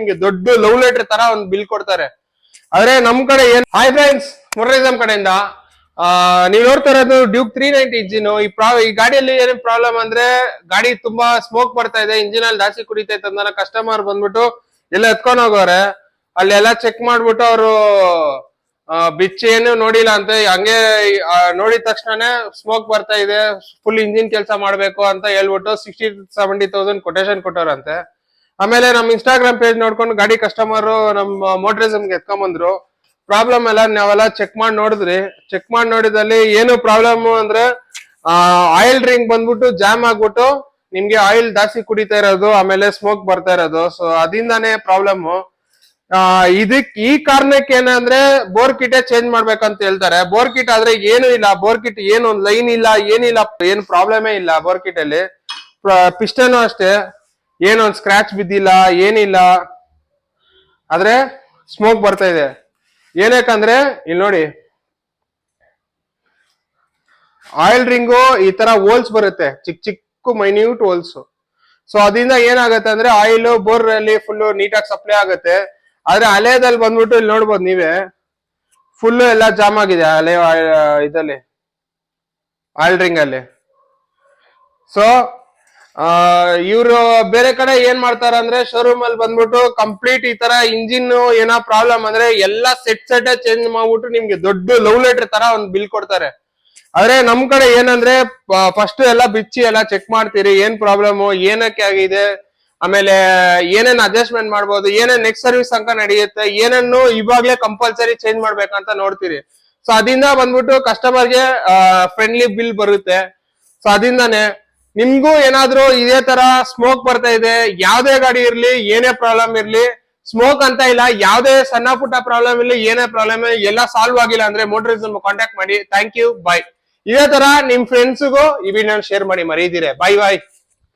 ನಿಮ್ಗೆ ದೊಡ್ಡ love letter ತರ ಒಂದು ಬಿಲ್ ಕೊಡ್ತಾರೆ. ಆದ್ರೆ ನಮ್ ಕಡೆ ಏನ್ ಹಾಯ್ ಫ್ರೆಂಡ್ಸ್, ಮುರ್ರಿಸಂ ಕಡೆಯಿಂದ ನೀವ್ ನೋಡ್ತಾ ಇರೋದು ಡ್ಯೂಕ್ 390 ಇಂಜಿನ್. ಈ ಗಾಡಿಯಲ್ಲಿ ಏನೇನ್ ಪ್ರಾಬ್ಲಮ್ ಅಂದ್ರೆ ಗಾಡಿ ತುಂಬಾ ಸ್ಮೋಕ್ ಬರ್ತಾ ಇದೆ, ಇಂಜಿನ್ ಅಲ್ಲಿ ಜಾಸ್ತಿ ಕುಡಿತೈತೆ ಅಂತ ಕಸ್ಟಮರ್ ಬಂದ್ಬಿಟ್ಟು ಎಲ್ಲ ಎತ್ಕೊಂಡ್ ಹೋಗೋರೆ. ಅಲ್ಲಿ ಎಲ್ಲ ಚೆಕ್ ಮಾಡ್ಬಿಟ್ಟು ಅವರು ಬಿಚ್ಚಿ ಏನು ನೋಡಿಲ್ಲ ಅಂತ ಹಂಗೆ ನೋಡಿದ ತಕ್ಷಣನೇ ಸ್ಮೋಕ್ ಬರ್ತಾ ಇದೆ, ಫುಲ್ ಇಂಜಿನ್ ಕೆಲಸ ಮಾಡ್ಬೇಕು ಅಂತ ಹೇಳ್ಬಿಟ್ಟು 60-70,000 ಕೊಟೇಶನ್ ಕೊಟ್ಟವ್ರಂತೆ. ಆಮೇಲೆ ನಮ್ ಇನ್ಸ್ಟಾಗ್ರಾಮ್ ಪೇಜ್ ನೋಡ್ಕೊಂಡು ಗಾಡಿ ಕಸ್ಟಮರ್ ನಮ್ಮ ಮೋಟರಿಸಮ್ಗೆ ಎತ್ಕೊಂಡ್ ಬಂದ್ರು. ಪ್ರಾಬ್ಲಮ್ ಎಲ್ಲ ನಾವೆಲ್ಲ ಚೆಕ್ ಮಾಡಿ ನೋಡಿದ್ರಿ. ಚೆಕ್ ಮಾಡಿ ನೋಡಿದಲ್ಲಿ ಏನು ಪ್ರಾಬ್ಲಮ್ ಅಂದ್ರೆ ಆಯಿಲ್ ರಿಂಗ್ ಬಂದ್ಬಿಟ್ಟು ಜಾಮ್ ಆಗ್ಬಿಟ್ಟು ನಿಮ್ಗೆ ಆಯಿಲ್ ಜಾಸ್ತಿ ಕುಡಿತಾ ಇರೋದು, ಆಮೇಲೆ ಸ್ಮೋಕ್ ಬರ್ತಾ ಇರೋದು. ಸೊ ಅದರಿಂದಾನೇ ಪ್ರಾಬ್ಲಮ್. ಈ ಕಾರಣಕ್ಕೆ ಏನಂದ್ರೆ ಬೋರ್ ಕಿಟೇ ಚೇಂಜ್ ಮಾಡ್ಬೇಕಂತ ಹೇಳ್ತಾರೆ. ಬೋರ್ ಕಿಟ್ ಆದ್ರೆ ಏನು ಇಲ್ಲ, ಬೋರ್ ಕಿಟ್ ಏನು ಒಂದ್ ಲೈನ್ ಇಲ್ಲ, ಏನಿಲ್ಲ, ಏನ್ ಪ್ರಾಬ್ಲಮೇ ಇಲ್ಲ ಬೋರ್ ಕಿಟ್ ಅಲ್ಲಿ. ಪಿಸ್ಟನ್ ಅಷ್ಟೇ, ಏನೊಂದ್ ಸ್ಕ್ರಾಚ್ ಬಿದ್ದಿಲ್ಲ, ಏನಿಲ್ಲ, ಆದ್ರೆ ಸ್ಮೋಕ್ ಬರ್ತಾ ಇದೆ. ಏನಕ್ಕಂದ್ರೆ ಇಲ್ಲಿ ನೋಡಿ, ಆಯಿಲ್ ರಿಂಗು ಈ ತರ ಹೋಲ್ಸ್ ಬರುತ್ತೆ, ಚಿಕ್ಕ ಚಿಕ್ಕ ಮೈನ್ಯೂಟ್ ಹೋಲ್ಸ್. ಸೊ ಅದರಿಂದ ಏನಾಗುತ್ತೆ ಅಂದ್ರೆ ಆಯಿಲ್ ಬೋರ್ ಅಲ್ಲಿ ಫುಲ್ ನೀಟಾಗಿ ಸಪ್ಲೈ ಆಗುತ್ತೆ. ಆದ್ರೆ ಹಳೆದಲ್ಲಿ ಬಂದ್ಬಿಟ್ಟು ಇಲ್ಲಿ ನೋಡ್ಬೋದು ನೀವೇ, ಫುಲ್ ಎಲ್ಲ ಜಾಮ್ ಆಗಿದೆ ಹಳೆ ಇದಲ್ಲಿ ಆಯಿಲ್ ರಿಂಗ್ ಅಲ್ಲಿ. ಸೊ ಇವ್ರು ಬೇರೆ ಕಡೆ ಏನ್ ಮಾಡ್ತಾರ ಅಂದ್ರೆ ಶೋರೂಮ್ ಅಲ್ಲಿ ಬಂದ್ಬಿಟ್ಟು ಕಂಪ್ಲೀಟ್ ಈ ತರ ಇಂಜಿನ್ ಏನೋ ಪ್ರಾಬ್ಲಮ್ ಅಂದ್ರೆ ಎಲ್ಲಾ ಸೆಟ್ ಚೇಂಜ್ ಮಾಡ್ಬಿಟ್ಟು ನಿಮ್ಗೆ ದೊಡ್ಡ ಲವ್ ಲೆಟರ್ ತರ ಒಂದು ಬಿಲ್ ಕೊಡ್ತಾರೆ. ಆದ್ರೆ ನಮ್ ಕಡೆ ಏನಂದ್ರೆ ಫಸ್ಟ್ ಎಲ್ಲ ಬಿಚ್ಚಿ ಎಲ್ಲ ಚೆಕ್ ಮಾಡ್ತೀರಿ, ಏನ್ ಪ್ರಾಬ್ಲಮ್, ಏನಕ್ಕೆ ಆಗಿದೆ, ಆಮೇಲೆ ಏನೇನ್ ಅಡ್ಜಸ್ಟ್ಮೆಂಟ್ ಮಾಡ್ಬೋದು, ಏನೇನ್ ನೆಕ್ಸ್ಟ್ ಸರ್ವಿಸ್ ತನಕ ನಡೆಯುತ್ತೆ, ಏನನ್ನು ಇವಾಗ್ಲೇ ಕಂಪಲ್ಸರಿ ಚೇಂಜ್ ಮಾಡ್ಬೇಕಂತ ನೋಡ್ತೀರಿ. ಸೊ ಅದರಿಂದ ಬಂದ್ಬಿಟ್ಟು ಕಸ್ಟಮರ್ಗೆ ಫ್ರೆಂಡ್ಲಿ ಬಿಲ್ ಬರುತ್ತೆ. ಸೊ ಅದರಿಂದಾನೆ ನಿಮ್ಗೂ ಏನಾದ್ರೂ ಇದೇ ತರ ಸ್ಮೋಕ್ ಬರ್ತಾ ಇದೆ, ಯಾವ್ದೇ ಗಾಡಿ ಇರ್ಲಿ, ಏನೇ ಪ್ರಾಬ್ಲಮ್ ಇರ್ಲಿ, ಸ್ಮೋಕ್ ಅಂತ ಇಲ್ಲ, ಯಾವ್ದೇ ಸಣ್ಣ ಪುಟ್ಟ ಪ್ರಾಬ್ಲಮ್ ಇರ್ಲಿ, ಏನೇ ಪ್ರಾಬ್ಲಮ್ ಎಲ್ಲ ಸಾಲ್ವ್ ಆಗಿಲ್ಲ ಅಂದ್ರೆ ಮೋಟರಿಸಂ ಕಾಂಟ್ಯಾಕ್ಟ್ ಮಾಡಿ. ಥ್ಯಾಂಕ್ ಯು, ಬಾಯ್. ಇದೇ ತರ ನಿಮ್ ಫ್ರೆಂಡ್ಸ್ಗೂ ಈ ವಿಡಿಯೋ ಶೇರ್ ಮಾಡಿ ಮರೀದಿರೆ. ಬಾಯ್ ಬಾಯ್.